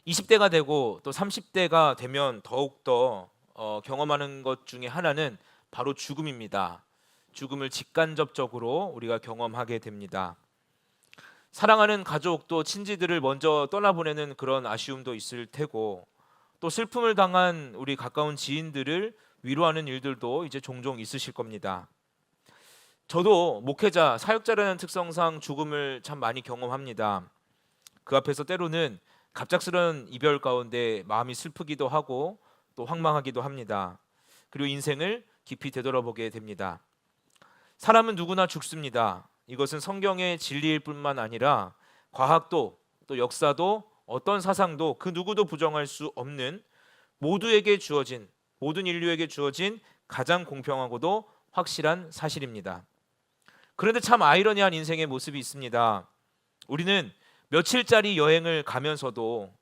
20대가 되고 또 30대가 되면 더욱더 경험하는 것 중에 하나는 바로 죽음입니다. 죽음을 직간접적으로 우리가 경험하게 됩니다. 사랑하는 가족 또 친지들을 먼저 떠나보내는 그런 아쉬움도 있을 테고, 또 슬픔을 당한 우리 가까운 지인들을 위로하는 일들도 이제 종종 있으실 겁니다. 저도 목회자, 사역자라는 특성상 죽음을 참 많이 경험합니다. 그 앞에서 때로는 갑작스러운 이별 가운데 마음이 슬프기도 하고 또 황망하기도 합니다. 그리고 인생을 깊이 되돌아보게 됩니다. 사람은 누구나 죽습니다. 이것은 성경의 진리일 뿐만 아니라 과학도 또 역사도 어떤 사상도 그 누구도 부정할 수 없는, 모든 인류에게 주어진 가장 공평하고도 확실한 사실입니다. 그런데 참 아이러니한 인생의 모습이 있습니다. 우리는 며칠짜리 여행을 가면서도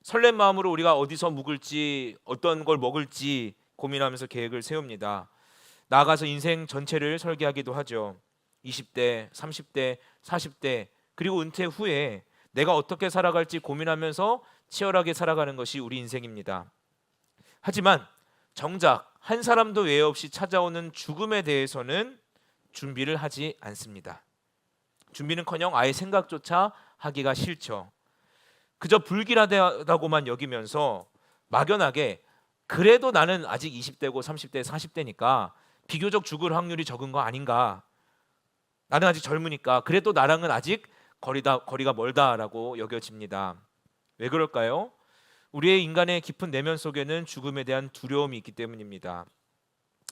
설렘 마음으로 우리가 어디서 묵을지, 어떤 걸 먹을지 고민하면서 계획을 세웁니다. 나아가서 인생 전체를 설계하기도 하죠. 20대, 30대, 40대, 그리고 은퇴 후에 내가 어떻게 살아갈지 고민하면서 치열하게 살아가는 것이 우리 인생입니다. 하지만 정작 한 사람도 외 없이 찾아오는 죽음에 대해서는 준비를 하지 않습니다. 준비는커녕 아예 생각조차 하기가 싫죠. 그저 불길하다고만 여기면서 막연하게 그래도 나는 아직 20대고 30대, 40대니까 비교적 죽을 확률이 적은 거 아닌가, 나는 아직 젊으니까 그래도 나랑은 아직 거리가 멀다라고 여겨집니다. 왜 그럴까요? 우리의 인간의 깊은 내면 속에는 죽음에 대한 두려움이 있기 때문입니다.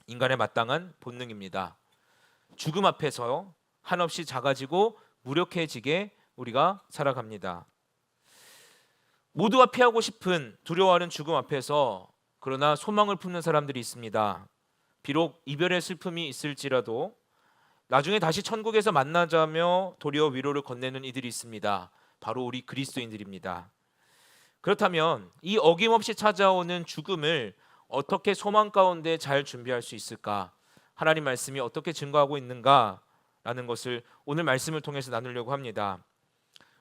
인간의 마땅한 본능입니다. 죽음 앞에서 한없이 작아지고 무력해지게 우리가 살아갑니다. 모두가 피하고 싶은, 두려워하는 죽음 앞에서 그러나 소망을 품는 사람들이 있습니다. 비록 이별의 슬픔이 있을지라도 나중에 다시 천국에서 만나자며 도리어 위로를 건네는 이들이 있습니다. 바로 우리 그리스도인들입니다. 그렇다면 이 어김없이 찾아오는 죽음을 어떻게 소망 가운데 잘 준비할 수 있을까? 하나님 말씀이 어떻게 증거하고 있는가라는 것을 오늘 말씀을 통해서 나누려고 합니다.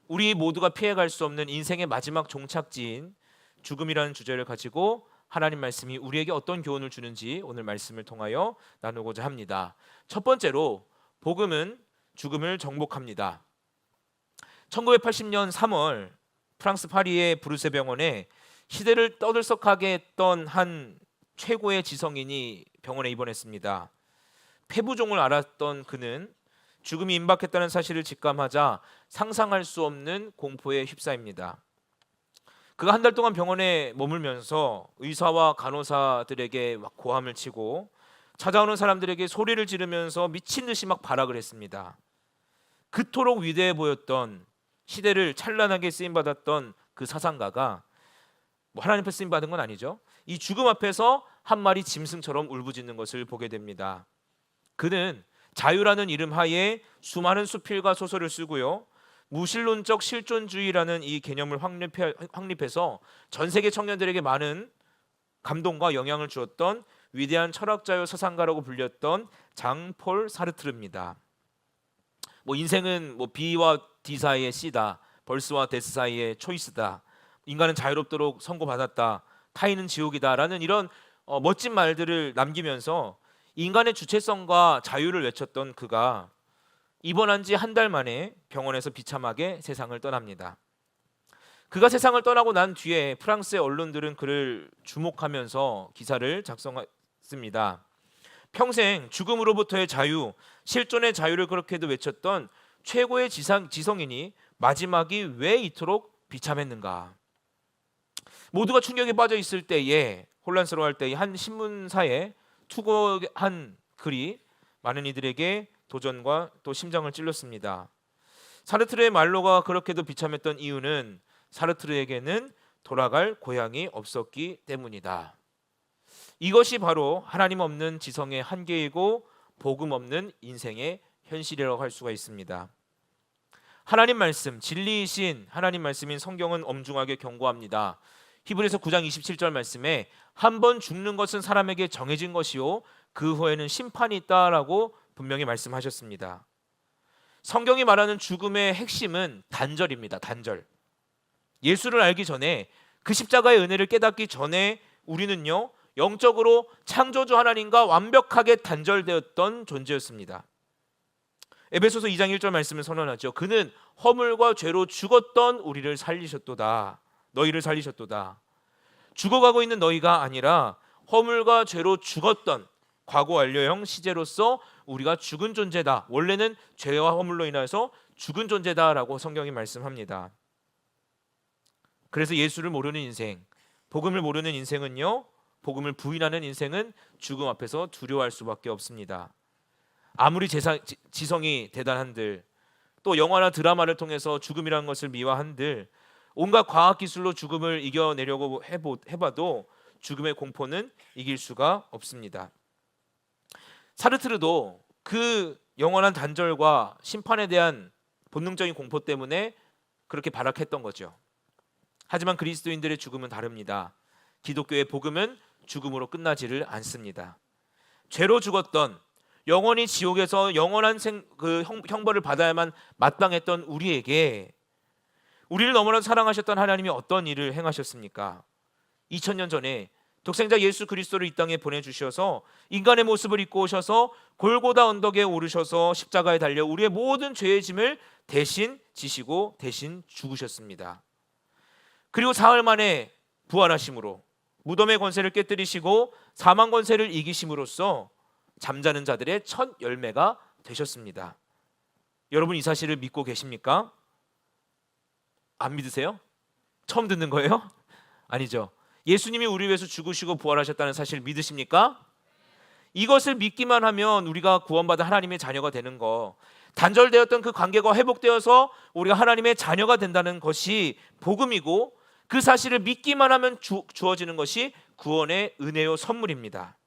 우리 모두가 피해갈 수 없는 인생의 마지막 종착지인 죽음이라는 주제를 가지고 하나님 말씀이 우리에게 어떤 교훈을 주는지 오늘 말씀을 통하여 나누고자 합니다. 첫 번째로, 복음은 죽음을 정복합니다. 1980년 3월 프랑스 파리의 브루세 병원에 시대를 떠들썩하게 했던 한 최고의 지성인이 병원에 입원했습니다. 폐부종을 앓았던 그는 죽음이 임박했다는 사실을 직감하자 상상할 수 없는 공포에 휩싸입니다. 그가 한 달 동안 병원에 머물면서 의사와 간호사들에게 막 고함을 치고 찾아오는 사람들에게 소리를 지르면서 미친 듯이 막 발악을 했습니다. 그토록 위대해 보였던, 시대를 찬란하게 쓰임받았던 그 사상가가 하나님 앞에 쓰임받은 건 아니죠. 이 죽음 앞에서 한 마리 짐승처럼 울부짖는 것을 보게 됩니다. 그는 자유라는 이름 하에 수많은 수필과 소설을 쓰고요, 무신론적 실존주의라는 이 개념을 확립해서 전 세계 청년들에게 많은 감동과 영향을 주었던 위대한 철학자요 사상가라고 불렸던 장폴 사르트르입니다. 인생은 B와 D 사이의 C다, 벌스와 데스 사이의 초이스다, 인간은 자유롭도록 선고받았다, 타인은 지옥이다라는 이런 멋진 말들을 남기면서 인간의 주체성과 자유를 외쳤던 그가 입원한 지 한 달 만에 병원에서 비참하게 세상을 떠납니다. 그가 세상을 떠나고 난 뒤에 프랑스의 언론들은 그를 주목하면서 기사를 작성했습니다. 평생 죽음으로부터의 자유, 실존의 자유를 그렇게도 외쳤던 최고의 지성인이 마지막이 왜 이토록 비참했는가? 모두가 충격에 빠져 있을 때에, 혼란스러워할 때에 한 신문사에 투고한 글이 많은 이들에게 도전과 또 심장을 찔렀습니다. 사르트르의 말로가 그렇게도 비참했던 이유는 사르트르에게는 돌아갈 고향이 없었기 때문이다. 이것이 바로 하나님 없는 지성의 한계이고 복음 없는 인생의 현실이라고 할 수가 있습니다. 하나님 말씀, 진리이신 하나님 말씀인 성경은 엄중하게 경고합니다. 히브리서 9장 27절 말씀에 한 번 죽는 것은 사람에게 정해진 것이요 그 후에는 심판이 있다라고 분명히 말씀하셨습니다. 성경이 말하는 죽음의 핵심은 단절입니다. 단절. 예수를 알기 전에, 그 십자가의 은혜를 깨닫기 전에 우리는요, 영적으로 창조주 하나님과 완벽하게 단절되었던 존재였습니다. 에베소서 2장 1절 말씀을 선언하죠. 그는 허물과 죄로 죽었던 우리를 살리셨도다. 너희를 살리셨도다. 죽어가고 있는 너희가 아니라 허물과 죄로 죽었던 과거 완료형 시제로서 우리가 죽은 존재다. 원래는 죄와 허물로 인해서 죽은 존재다라고 성경이 말씀합니다. 그래서 예수를 모르는 인생, 복음을 모르는 인생은요, 복음을 부인하는 인생은 죽음 앞에서 두려워할 수밖에 없습니다. 아무리 지성이 대단한들, 또 영화나 드라마를 통해서 죽음이라는 것을 미화한들, 온갖 과학기술로 죽음을 이겨내려고 해봐도 죽음의 공포는 이길 수가 없습니다. 사르트르도 그 영원한 단절과 심판에 대한 본능적인 공포 때문에 그렇게 발악했던 거죠. 하지만 그리스도인들의 죽음은 다릅니다. 기독교의 복음은 죽음으로 끝나지를 않습니다. 죄로 죽었던, 영원히 지옥에서 영원한 형벌을 받아야만 마땅했던 우리에게, 우리를 너무나 사랑하셨던 하나님이 어떤 일을 행하셨습니까? 2000년 전에 독생자 예수 그리스도를 이 땅에 보내주셔서 인간의 모습을 입고 오셔서 골고다 언덕에 오르셔서 십자가에 달려 우리의 모든 죄의 짐을 대신 지시고 대신 죽으셨습니다. 그리고 사흘 만에 부활하심으로 무덤의 권세를 깨뜨리시고 사망 권세를 이기심으로써 잠자는 자들의 첫 열매가 되셨습니다. 여러분, 이 사실을 믿고 계십니까? 안 믿으세요? 처음 듣는 거예요? 아니죠. 예수님이 우리 위해서 죽으시고 부활하셨다는 사실을 믿으십니까? 이것을 믿기만 하면 우리가 구원받은 하나님의 자녀가 되는 거, 단절되었던 그 관계가 회복되어서 우리가 하나님의 자녀가 된다는 것이 복음이고, 그 사실을 믿기만 하면 주어지는 것이 구원의 은혜요 선물입니다.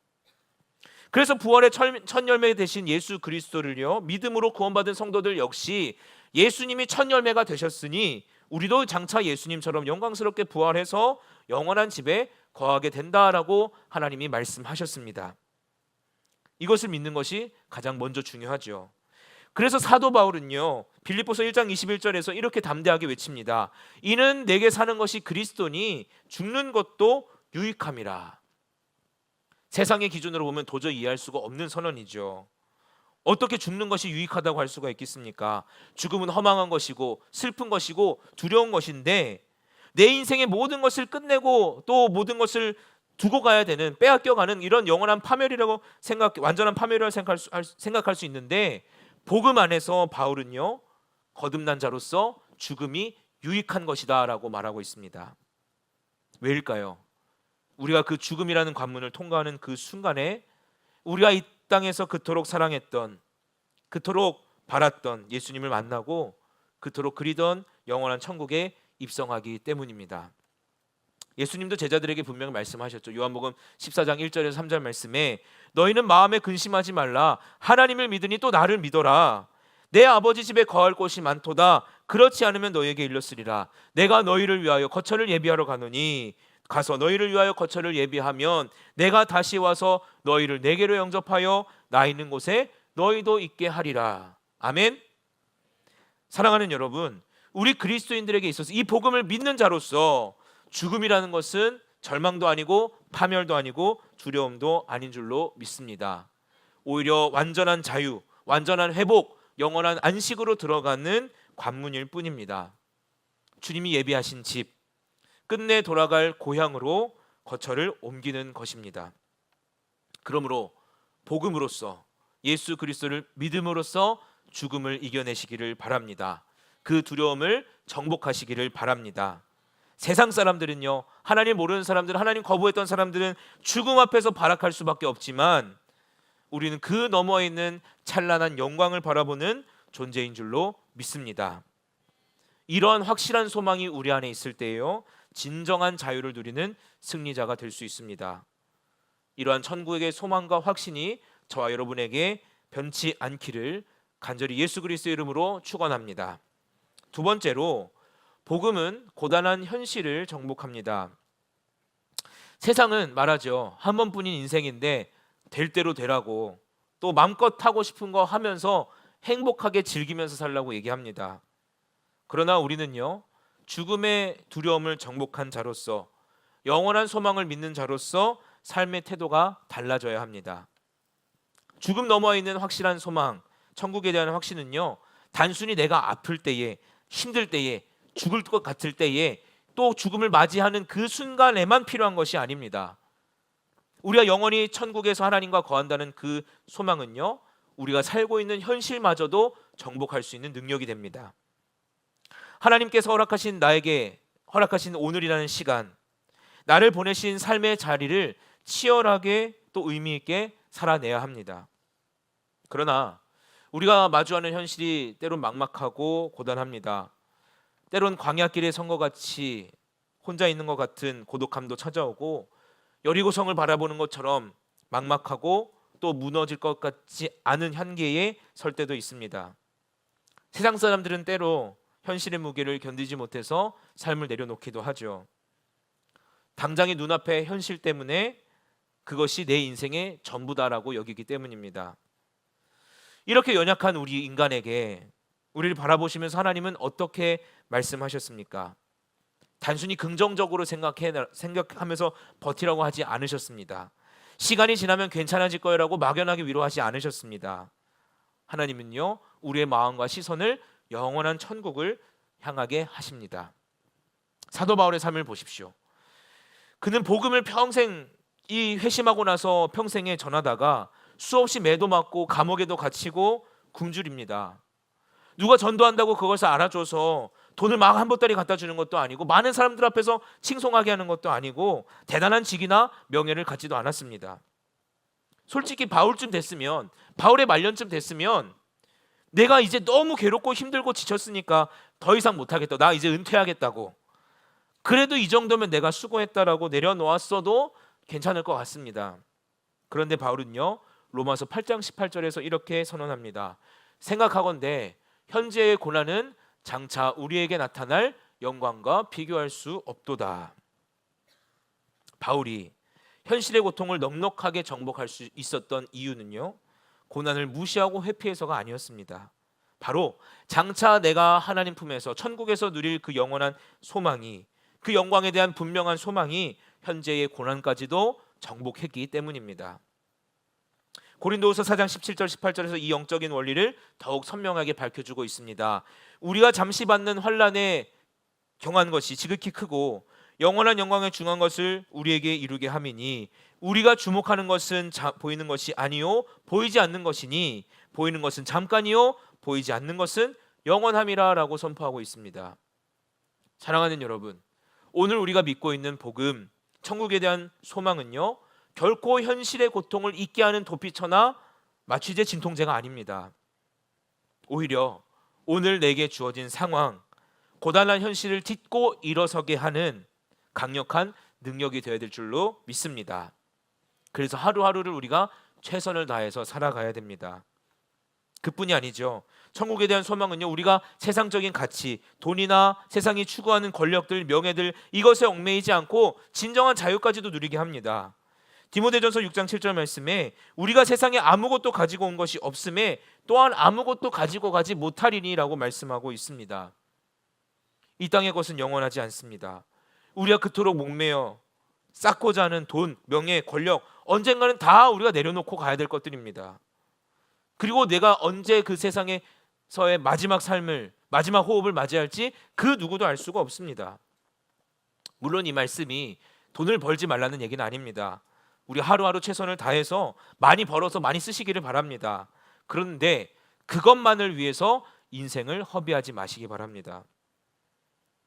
그래서 부활의 첫 열매 되신 예수 그리스도를요, 믿음으로 구원받은 성도들 역시 예수님이 첫 열매가 되셨으니 우리도 장차 예수님처럼 영광스럽게 부활해서 영원한 집에 거하게 된다라고 하나님이 말씀하셨습니다. 이것을 믿는 것이 가장 먼저 중요하죠. 그래서 사도 바울은요, 빌립보서 1장 21절에서 이렇게 담대하게 외칩니다. 이는 내게 사는 것이 그리스도니 죽는 것도 유익함이라. 세상의 기준으로 보면 도저히 이해할 수가 없는 선언이죠. 어떻게 죽는 것이 유익하다고 할 수가 있겠습니까? 죽음은 허망한 것이고 슬픈 것이고 두려운 것인데, 내 인생의 모든 것을 끝내고 또 모든 것을 두고 가야 되는, 빼앗겨가는 이런 영원한 파멸이라고 완전한 파멸이라고 생각할 수 있는데, 복음 안에서 바울은요, 거듭난 자로서 죽음이 유익한 것이다 라고 말하고 있습니다. 왜일까요? 우리가 그 죽음이라는 관문을 통과하는 그 순간에 우리가 이 땅에서 그토록 사랑했던, 그토록 바랐던 예수님을 만나고 그토록 그리던 영원한 천국에 입성하기 때문입니다. 예수님도 제자들에게 분명히 말씀하셨죠. 요한복음 14장 1절에서 3절 말씀에 너희는 마음에 근심하지 말라. 하나님을 믿으니 또 나를 믿어라. 내 아버지 집에 거할 곳이 많도다. 그렇지 않으면 너희에게 일렀으리라. 내가 너희를 위하여 거처를 예비하러 가노니 가서 너희를 위하여 거처를 예비하면 내가 다시 와서 너희를 내게로 영접하여 나 있는 곳에 너희도 있게 하리라. 아멘. 사랑하는 여러분, 우리 그리스도인들에게 있어서 이 복음을 믿는 자로서 죽음이라는 것은 절망도 아니고 파멸도 아니고 두려움도 아닌 줄로 믿습니다. 오히려 완전한 자유, 완전한 회복, 영원한 안식으로 들어가는 관문일 뿐입니다. 주님이 예비하신 집, 끝내 돌아갈 고향으로 거처를 옮기는 것입니다. 그러므로 복음으로써, 예수 그리스도를 믿음으로써 죽음을 이겨내시기를 바랍니다. 그 두려움을 정복하시기를 바랍니다. 세상 사람들은요, 하나님 모르는 사람들은, 하나님 거부했던 사람들은 죽음 앞에서 발악할 수밖에 없지만 우리는 그 너머에 있는 찬란한 영광을 바라보는 존재인 줄로 믿습니다. 이러한 확실한 소망이 우리 안에 있을 때에요, 진정한 자유를 누리는 승리자가 될 수 있습니다. 이러한 천국의 소망과 확신이 저와 여러분에게 변치 않기를 간절히 예수 그리스도의 이름으로 축원합니다. 두 번째로, 복음은 고단한 현실을 정복합니다. 세상은 말하죠. 한 번뿐인 인생인데 될 대로 되라고, 또 마음껏 하고 싶은 거 하면서 행복하게 즐기면서 살라고 얘기합니다. 그러나 우리는요, 죽음의 두려움을 정복한 자로서, 영원한 소망을 믿는 자로서 삶의 태도가 달라져야 합니다. 죽음 너머에 있는 확실한 소망, 천국에 대한 확신은요, 단순히 내가 아플 때에, 힘들 때에, 죽을 것 같을 때에, 또 죽음을 맞이하는 그 순간에만 필요한 것이 아닙니다. 우리가 영원히 천국에서 하나님과 거한다는 그 소망은요, 우리가 살고 있는 현실마저도 정복할 수 있는 능력이 됩니다. 하나님께서 나에게 허락하신 오늘이라는 시간, 나를 보내신 삶의 자리를 치열하게 또 의미 있게 살아내야 합니다. 그러나 우리가 마주하는 현실이 때론 막막하고 고단합니다. 때론 광야길의 선거같이 혼자 있는 것 같은 고독함도 찾아오고, 여리고성을 바라보는 것처럼 막막하고 또 무너질 것 같지 않은 한계에 설 때도 있습니다. 세상 사람들은 때로 현실의 무게를 견디지 못해서 삶을 내려놓기도 하죠. 당장의 눈앞의 현실 때문에 그것이 내 인생의 전부다라고 여기기 때문입니다. 이렇게 연약한 우리 인간에게 우리를 바라보시면서 하나님은 어떻게 말씀하셨습니까? 단순히 긍정적으로 생각하면서 버티라고 하지 않으셨습니다. 시간이 지나면 괜찮아질 거라고 막연하게 위로하지 않으셨습니다. 하나님은요, 우리의 마음과 시선을 영원한 천국을 향하게 하십니다. 사도 바울의 삶을 보십시오. 그는 복음을 평생 회심하고 나서 평생에 전하다가 수없이 매도 맞고 감옥에도 갇히고 굶주립니다. 누가 전도한다고 그것을 알아줘서 돈을 막 한 보따리 갖다 주는 것도 아니고, 많은 사람들 앞에서 칭송하게 하는 것도 아니고, 대단한 직이나 명예를 갖지도 않았습니다. 솔직히 바울의 말년쯤 됐으면 내가 이제 너무 괴롭고 힘들고 지쳤으니까 더 이상 못하겠다, 나 이제 은퇴하겠다고, 그래도 이 정도면 내가 수고했다라고 내려놓았어도 괜찮을 것 같습니다. 그런데 바울은요, 로마서 8장 18절에서 이렇게 선언합니다. 생각하건대 현재의 고난은 장차 우리에게 나타날 영광과 비교할 수 없도다. 바울이 현실의 고통을 넉넉하게 정복할 수 있었던 이유는요, 고난을 무시하고 회피해서가 아니었습니다. 바로 장차 내가 하나님 품에서 천국에서 누릴 그 영원한 소망이, 그 영광에 대한 분명한 소망이 현재의 고난까지도 정복했기 때문입니다. 고린도후서 4장 17절 18절에서 이 영적인 원리를 더욱 선명하게 밝혀주고 있습니다. 우리가 잠시 받는 환난에 경한 것이 지극히 크고 영원한 영광에 중한 것을 우리에게 이루게 함이니, 우리가 주목하는 것은 보이는 것이 아니요 보이지 않는 것이니, 보이는 것은 잠깐이요 보이지 않는 것은 영원함이라 라고 선포하고 있습니다. 사랑하는 여러분, 오늘 우리가 믿고 있는 복음, 천국에 대한 소망은요, 결코 현실의 고통을 잊게 하는 도피처나 마취제 진통제가 아닙니다. 오히려 오늘 내게 주어진 상황, 고단한 현실을 딛고 일어서게 하는 강력한 능력이 되어야 될 줄로 믿습니다. 그래서 하루하루를 우리가 최선을 다해서 살아가야 됩니다. 그뿐이 아니죠. 천국에 대한 소망은요, 우리가 세상적인 가치, 돈이나 세상이 추구하는 권력들, 명예들, 이것에 얽매이지 않고 진정한 자유까지도 누리게 합니다. 디모데전서 6장 7절 말씀에 우리가 세상에 아무것도 가지고 온 것이 없음에 또한 아무것도 가지고 가지 못하리니라고 말씀하고 있습니다. 이 땅의 것은 영원하지 않습니다. 우리가 그토록 목매어 쌓고자 하는 돈, 명예, 권력, 언젠가는 다 우리가 내려놓고 가야 될 것들입니다. 그리고 내가 언제 그 세상에서의 마지막 삶을, 마지막 호흡을 맞이할지 그 누구도 알 수가 없습니다. 물론 이 말씀이 돈을 벌지 말라는 얘기는 아닙니다. 우리 하루하루 최선을 다해서 많이 벌어서 많이 쓰시기를 바랍니다. 그런데 그것만을 위해서 인생을 허비하지 마시기 바랍니다.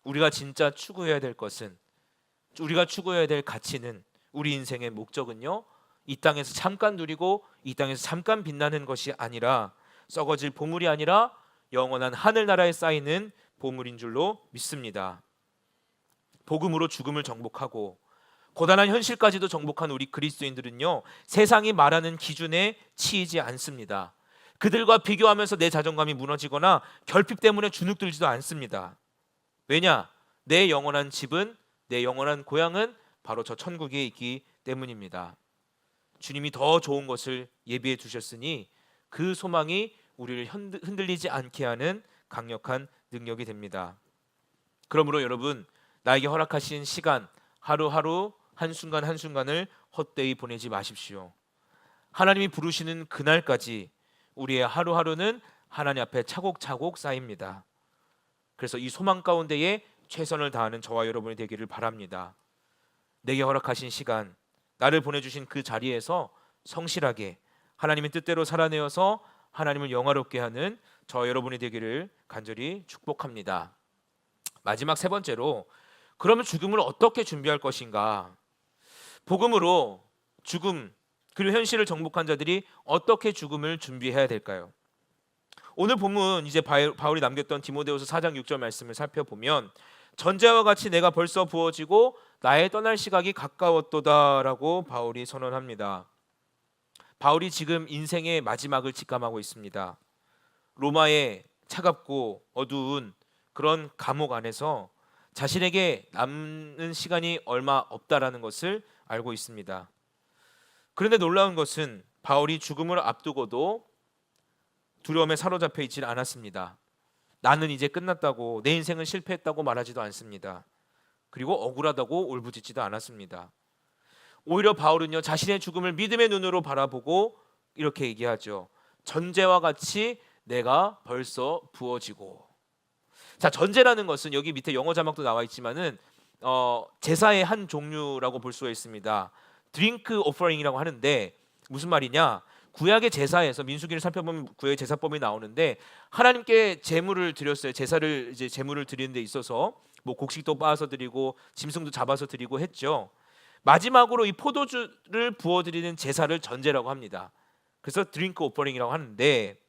우리가 진짜 추구해야 될 것은, 우리가 추구해야 될 가치는, 우리 인생의 목적은요, 이 땅에서 잠깐 누리고 이 땅에서 잠깐 빛나는 것이 아니라, 썩어질 보물이 아니라 영원한 하늘나라에 쌓이는 보물인 줄로 믿습니다. 복음으로 죽음을 정복하고 고단한 현실까지도 정복한 우리 그리스도인들은요, 세상이 말하는 기준에 치이지 않습니다. 그들과 비교하면서 내 자존감이 무너지거나 결핍 때문에 주눅들지도 않습니다. 왜냐? 내 영원한 집은, 내 영원한 고향은 바로 저 천국에 있기 때문입니다. 주님이 더 좋은 것을 예비해 두셨으니 그 소망이 우리를 흔들리지 않게 하는 강력한 능력이 됩니다. 그러므로 여러분, 나에게 허락하신 시간, 하루하루 한순간 한순간을 헛되이 보내지 마십시오. 하나님이 부르시는 그날까지 우리의 하루하루는 하나님 앞에 차곡차곡 쌓입니다. 그래서 이 소망 가운데에 최선을 다하는 저와 여러분이 되기를 바랍니다. 내게 허락하신 시간, 나를 보내주신 그 자리에서 성실하게 하나님의 뜻대로 살아내어서 하나님을 영화롭게 하는 저와 여러분이 되기를 간절히 축복합니다. 마지막 세 번째로, 그러면 죽음을 어떻게 준비할 것인가? 복음으로 죽음 그리고 현실을 정복한 자들이 어떻게 죽음을 준비해야 될까요? 오늘 본문 이제 바울이 남겼던 디모데후서 4장 6절 말씀을 살펴보면 전제와 같이 내가 벌써 부어지고 나의 떠날 시각이 가까웠도다라고 바울이 선언합니다. 바울이 지금 인생의 마지막을 직감하고 있습니다. 로마의 차갑고 어두운 그런 감옥 안에서 자신에게 남는 시간이 얼마 없다라는 것을 알고 있습니다. 그런데 놀라운 것은 바울이 죽음을 앞두고도 두려움에 사로잡혀 있지 않았습니다. 나는 이제 끝났다고, 내 인생은 실패했다고 말하지도 않습니다. 그리고 억울하다고 울부짖지도 않았습니다. 오히려 바울은요, 자신의 죽음을 믿음의 눈으로 바라보고 이렇게 얘기하죠. 전제와 같이 내가 벌써 부어지고. 자, 전제라는 것은 여기 밑에 영어 자막도 나와 있지만은 제사의 한 종류라고 볼 수가 있습니다. 드링크 오퍼링이라고 하는데 무슨 말이냐? 구약의 제사에서 민수기를 살펴보면 구약의 제사법이 나오는데 하나님께 제물을 드렸어요. 제사를 이제 제물을 드리는 데 있어서 뭐 곡식도 빻아서 드리고 짐승도 잡아서 드리고 했죠. 마지막으로 이 포도주를 부어 드리는 제사를 전제라고 합니다. 그래서 드링크 오퍼링이라고 하는데,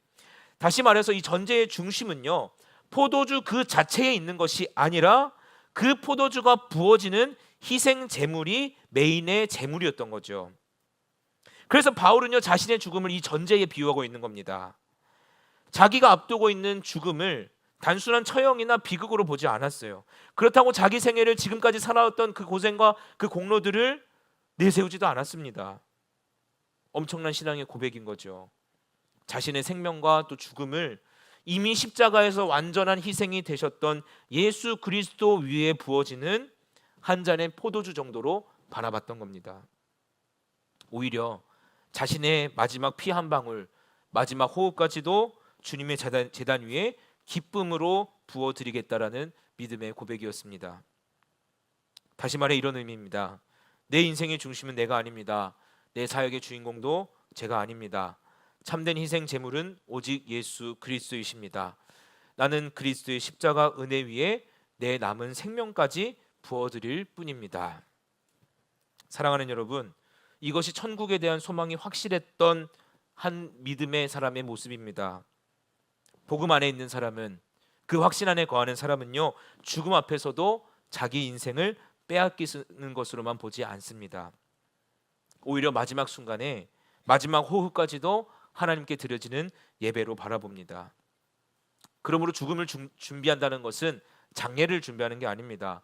다시 말해서 이 전제의 중심은요, 포도주 그 자체에 있는 것이 아니라 그 포도주가 부어지는 희생 제물이 메인의 제물이었던 거죠. 그래서 바울은요, 자신의 죽음을 이 전제에 비유하고 있는 겁니다. 자기가 앞두고 있는 죽음을 단순한 처형이나 비극으로 보지 않았어요. 그렇다고 자기 생애를 지금까지 살아왔던 그 고생과 그 공로들을 내세우지도 않았습니다. 엄청난 신앙의 고백인 거죠. 자신의 생명과 또 죽음을 이미 십자가에서 완전한 희생이 되셨던 예수 그리스도 위에 부어지는 한 잔의 포도주 정도로 바라봤던 겁니다. 오히려 자신의 마지막 피 한 방울, 마지막 호흡까지도 주님의 제단 위에 기쁨으로 부어드리겠다라는 믿음의 고백이었습니다. 다시 말해 이런 의미입니다. 내 인생의 중심은 내가 아닙니다. 내 사역의 주인공도 제가 아닙니다. 참된 희생 제물은 오직 예수 그리스도이십니다. 나는 그리스도의 십자가 은혜 위에 내 남은 생명까지 부어드릴 뿐입니다. 사랑하는 여러분, 이것이 천국에 대한 소망이 확실했던 한 믿음의 사람의 모습입니다. 복음 안에 있는 사람은, 그 확신 안에 거하는 사람은요, 죽음 앞에서도 자기 인생을 빼앗기는 것으로만 보지 않습니다. 오히려 마지막 순간에 마지막 호흡까지도 하나님께 드려지는 예배로 바라봅니다. 그러므로 죽음을 준비한다는 것은 장례를 준비하는 게 아닙니다.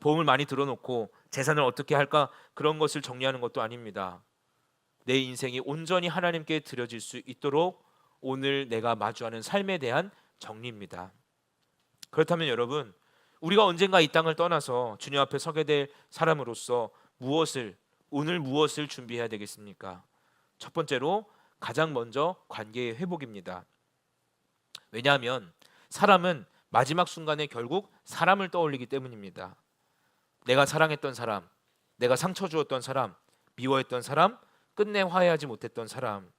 보험을 많이 들어놓고 재산을 어떻게 할까, 그런 것을 정리하는 것도 아닙니다. 내 인생이 온전히 하나님께 드려질 수 있도록 오늘 내가 마주하는 삶에 대한 정리입니다. 그렇다면 여러분, 우리가 언젠가 이 땅을 떠나서 주님 앞에 서게 될 사람으로서 오늘 무엇을 준비해야 되겠습니까? 첫 번째로 가장 먼저 관계의 회복입니다. 왜냐하면 사람은 마지막 순간에 결국 사람을 떠올리기 때문입니다. 내가 사랑했던 사람, 내가 상처 주었던 사람, 미워했던 사람, 끝내 화해하지 못했던 사람.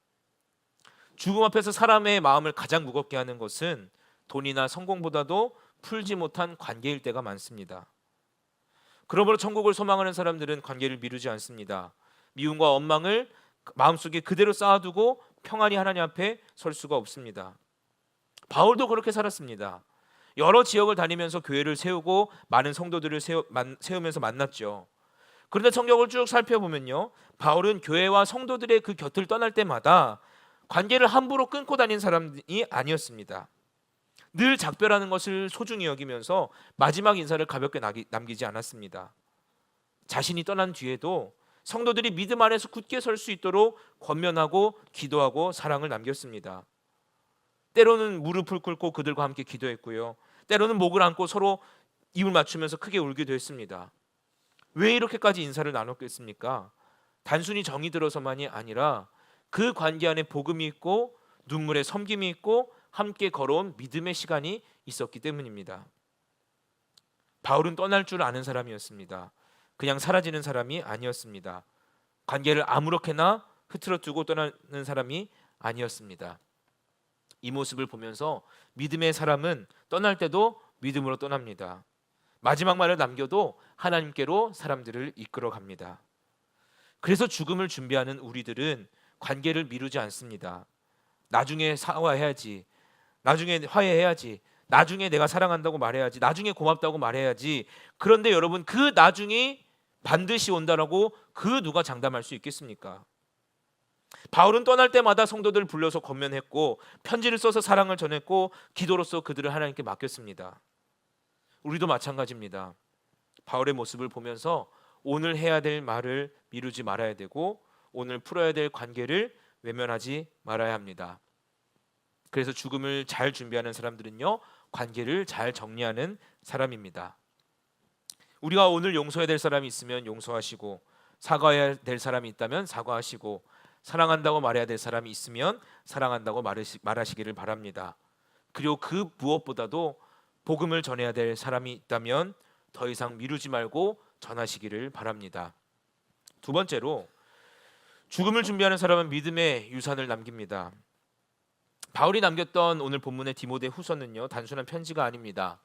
죽음 앞에서 사람의 마음을 가장 무겁게 하는 것은 돈이나 성공보다도 풀지 못한 관계일 때가 많습니다. 그러므로 천국을 소망하는 사람들은 관계를 미루지 않습니다. 미움과 원망을 마음속에 그대로 쌓아두고 평안히 하나님 앞에 설 수가 없습니다. 바울도 그렇게 살았습니다. 여러 지역을 다니면서 교회를 세우고 많은 성도들을 세우면서 만났죠. 그런데 성경을 쭉 살펴보면요, 바울은 교회와 성도들의 그 곁을 떠날 때마다 관계를 함부로 끊고 다닌 사람이 아니었습니다. 늘 작별하는 것을 소중히 여기면서 마지막 인사를 가볍게 남기지 않았습니다. 자신이 떠난 뒤에도 성도들이 믿음 안에서 굳게 설 수 있도록 권면하고 기도하고 사랑을 남겼습니다. 때로는 무릎을 꿇고 그들과 함께 기도했고요, 때로는 목을 안고 서로 입을 맞추면서 크게 울기도 했습니다. 왜 이렇게까지 인사를 나눴겠습니까? 단순히 정이 들어서만이 아니라 그 관계 안에 복음이 있고 눈물의 섬김이 있고 함께 걸어온 믿음의 시간이 있었기 때문입니다. 바울은 떠날 줄 아는 사람이었습니다. 그냥 사라지는 사람이 아니었습니다. 관계를 아무렇게나 흐트러뜨고 떠나는 사람이 아니었습니다. 이 모습을 보면서 믿음의 사람은 떠날 때도 믿음으로 떠납니다. 마지막 말을 남겨도 하나님께로 사람들을 이끌어 갑니다. 그래서 죽음을 준비하는 우리들은 관계를 미루지 않습니다. 나중에 사과해야지, 나중에 화해해야지, 나중에 내가 사랑한다고 말해야지, 나중에 고맙다고 말해야지. 그런데 여러분, 그 나중이 반드시 온다라고 그 누가 장담할 수 있겠습니까? 바울은 떠날 때마다 성도들을 불러서 권면했고 편지를 써서 사랑을 전했고 기도로서 그들을 하나님께 맡겼습니다. 우리도 마찬가지입니다. 바울의 모습을 보면서 오늘 해야 될 말을 미루지 말아야 되고 오늘 풀어야 될 관계를 외면하지 말아야 합니다. 그래서 죽음을 잘 준비하는 사람들은요, 관계를 잘 정리하는 사람입니다. 우리가 오늘 용서해야 될 사람이 있으면 용서하시고 사과해야 될 사람이 있다면 사과하시고 사랑한다고 말해야 될 사람이 있으면 사랑한다고 말하시기를 바랍니다. 그리고 그 무엇보다도 복음을 전해야 될 사람이 있다면 더 이상 미루지 말고 전하시기를 바랍니다. 두 번째로, 죽음을 준비하는 사람은 믿음의 유산을 남깁니다. 바울이 남겼던 오늘 본문의 디모데 후서는요, 단순한 편지가 아닙니다.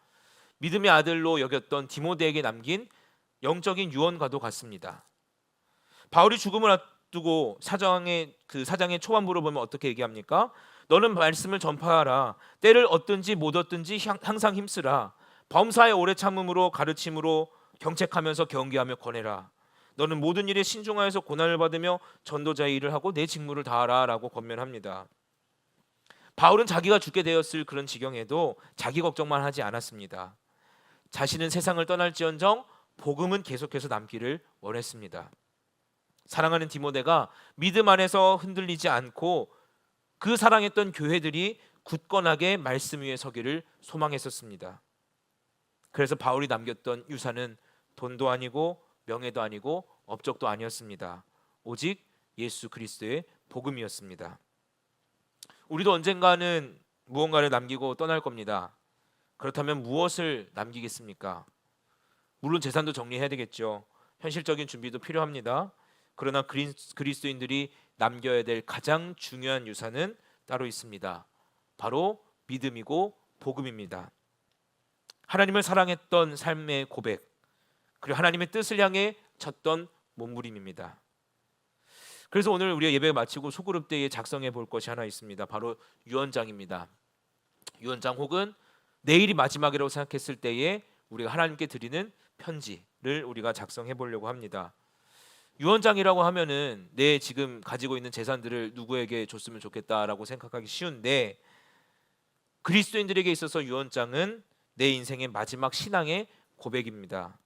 믿음의 아들로 여겼던 디모데에게 남긴 영적인 유언과도 같습니다. 바울이 죽음을 앞두고 사장의 초반부를 보면 어떻게 얘기합니까? 너는 말씀을 전파하라. 때를 얻든지 못 얻든지 항상 힘쓰라. 범사에 오래 참음으로 가르침으로 경책하면서 경계하며 권해라. 너는 모든 일에 신중하여서 고난을 받으며 전도자의 일을 하고 내 직무를 다하라 라고 권면합니다. 바울은 자기가 죽게 되었을 그런 지경에도 자기 걱정만 하지 않았습니다. 자신은 세상을 떠날지언정 복음은 계속해서 남기를 원했습니다. 사랑하는 디모데가 믿음 안에서 흔들리지 않고 그 사랑했던 교회들이 굳건하게 말씀 위에 서기를 소망했었습니다. 그래서 바울이 남겼던 유산은 돈도 아니고 명예도 아니고 업적도 아니었습니다. 오직 예수 그리스도의 복음이었습니다. 우리도 언젠가는 무언가를 남기고 떠날 겁니다. 그렇다면 무엇을 남기겠습니까? 물론 재산도 정리해야 되겠죠. 현실적인 준비도 필요합니다. 그러나 그리스도인들이 남겨야 될 가장 중요한 유산은 따로 있습니다. 바로 믿음이고 복음입니다. 하나님을 사랑했던 삶의 고백, 그리고 하나님의 뜻을 향해 쳤던 몸부림입니다. 그래서 오늘 우리가 예배 마치고 소그룹 때에 작성해 볼 것이 하나 있습니다. 바로 유언장입니다. 유언장 혹은 내일이 마지막이라고 생각했을 때에 우리가 하나님께 드리는 편지를 우리가 작성해 보려고 합니다. 유언장이라고 하면은 내 지금 가지고 있는 재산들을 누구에게 줬으면 좋겠다라고 생각하기 쉬운데, 그리스도인들에게 있어서 유언장은 내 인생의 마지막 신앙의 고백입니다.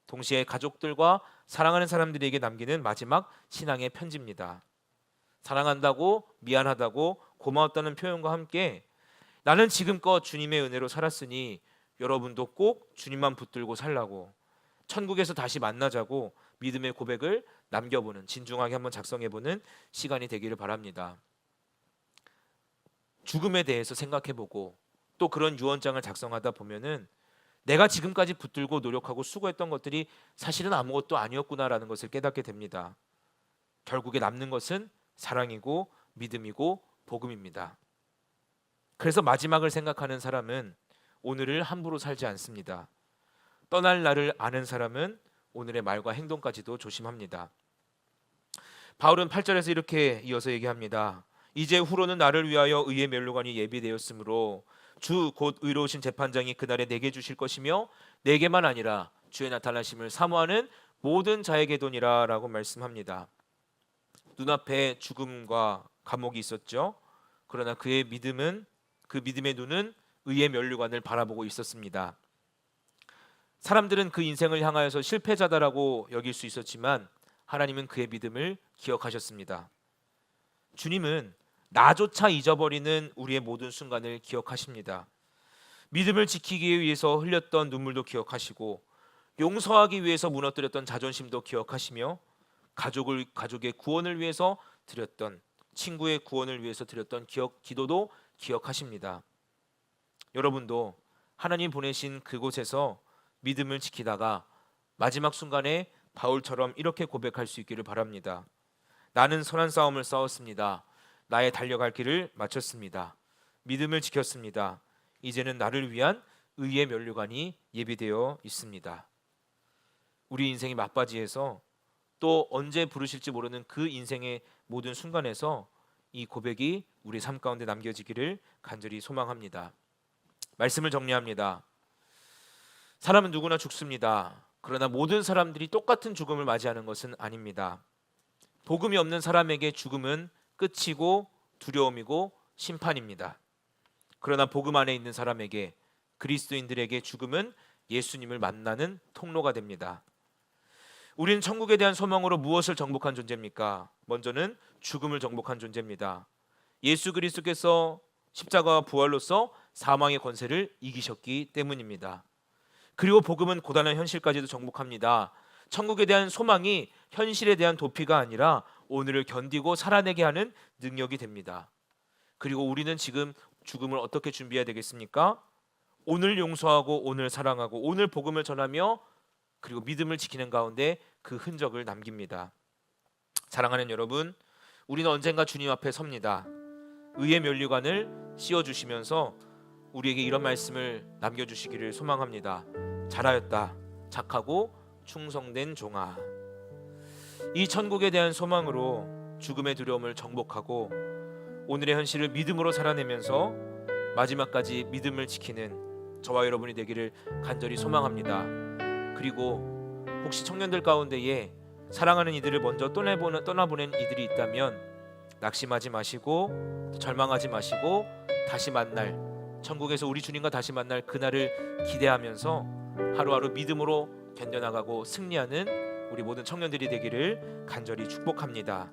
동시에 가족들과 사랑하는 사람들에게 남기는 마지막 신앙의 편지입니다. 사랑한다고, 미안하다고, 고마웠다는 표현과 함께 나는 지금껏 주님의 은혜로 살았으니 여러분도 꼭 주님만 붙들고 살라고, 천국에서 다시 만나자고 믿음의 고백을 남겨보는, 진중하게 한번 작성해보는 시간이 되기를 바랍니다. 죽음에 대해서 생각해보고 또 그런 유언장을 작성하다 보면은 내가 지금까지 붙들고 노력하고 수고했던 것들이 사실은 아무것도 아니었구나라는 것을 깨닫게 됩니다. 결국에 남는 것은 사랑이고 믿음이고 복음입니다. 그래서 마지막을 생각하는 사람은 오늘을 함부로 살지 않습니다. 떠날 날을 아는 사람은 오늘의 말과 행동까지도 조심합니다. 바울은 8절에서 이렇게 이어서 얘기합니다. 이제 후로는 나를 위하여 의의 멸류관이 예비되었으므로 주 곧 의로우신 재판장이 그날에 내게 주실 것이며 내게만 아니라 주의 나타나심을 사모하는 모든 자에게도니라 라고 말씀합니다. 눈앞에 죽음과 감옥이 있었죠. 그러나 그의 믿음은, 그 믿음의 눈은 의의 멸류관을 바라보고 있었습니다. 사람들은 그 인생을 향하여서 실패자다라고 여길 수 있었지만 하나님은 그의 믿음을 기억하셨습니다. 주님은 나조차 잊어버리는 우리의 모든 순간을 기억하십니다. 믿음을 지키기 위해서 흘렸던 눈물도 기억하시고 용서하기 위해서 무너뜨렸던 자존심도 기억하시며 가족의 구원을 위해서 드렸던 친구의 구원을 위해서 드렸던 기도도 기억하십니다. 여러분도 하나님 보내신 그곳에서 믿음을 지키다가 마지막 순간에 바울처럼 이렇게 고백할 수 있기를 바랍니다. 나는 선한 싸움을 싸웠습니다. 나의 달려갈 길을 마쳤습니다. 믿음을 지켰습니다. 이제는 나를 위한 의의 면류관이 예비되어 있습니다. 우리 인생이 막바지에서 또 언제 부르실지 모르는 그 인생의 모든 순간에서 이 고백이 우리 삶 가운데 남겨지기를 간절히 소망합니다. 말씀을 정리합니다. 사람은 누구나 죽습니다. 그러나 모든 사람들이 똑같은 죽음을 맞이하는 것은 아닙니다. 복음이 없는 사람에게 죽음은 끝이고 두려움이고 심판입니다. 그러나 복음 안에 있는 사람에게, 그리스도인들에게 죽음은 예수님을 만나는 통로가 됩니다. 우리는 천국에 대한 소망으로 무엇을 정복한 존재입니까? 먼저는 죽음을 정복한 존재입니다. 예수 그리스도께서 십자가와 부활로서 사망의 권세를 이기셨기 때문입니다. 그리고 복음은 고단한 현실까지도 정복합니다. 천국에 대한 소망이 현실에 대한 도피가 아니라 오늘을 견디고 살아내게 하는 능력이 됩니다. 그리고 우리는 지금 죽음을 어떻게 준비해야 되겠습니까? 오늘 용서하고 오늘 사랑하고 오늘 복음을 전하며 그리고 믿음을 지키는 가운데 그 흔적을 남깁니다. 사랑하는 여러분, 우리는 언젠가 주님 앞에 섭니다. 의의 면류관을 씌워주시면서 우리에게 이런 말씀을 남겨주시기를 소망합니다. 잘하였다, 착하고 충성된 종아. 이 천국에 대한 소망으로 죽음의 두려움을 정복하고 오늘의 현실을 믿음으로 살아내면서 마지막까지 믿음을 지키는 저와 여러분이 되기를 간절히 소망합니다. 그리고 혹시 청년들 가운데에 사랑하는 이들을 먼저 떠나보낸 이들이 있다면 낙심하지 마시고 절망하지 마시고 다시 만날, 천국에서 우리 주님과 다시 만날 그날을 기대하면서 하루하루 믿음으로 견뎌나가고 승리하는 우리 모든 청년들이 되기를 간절히 축복합니다.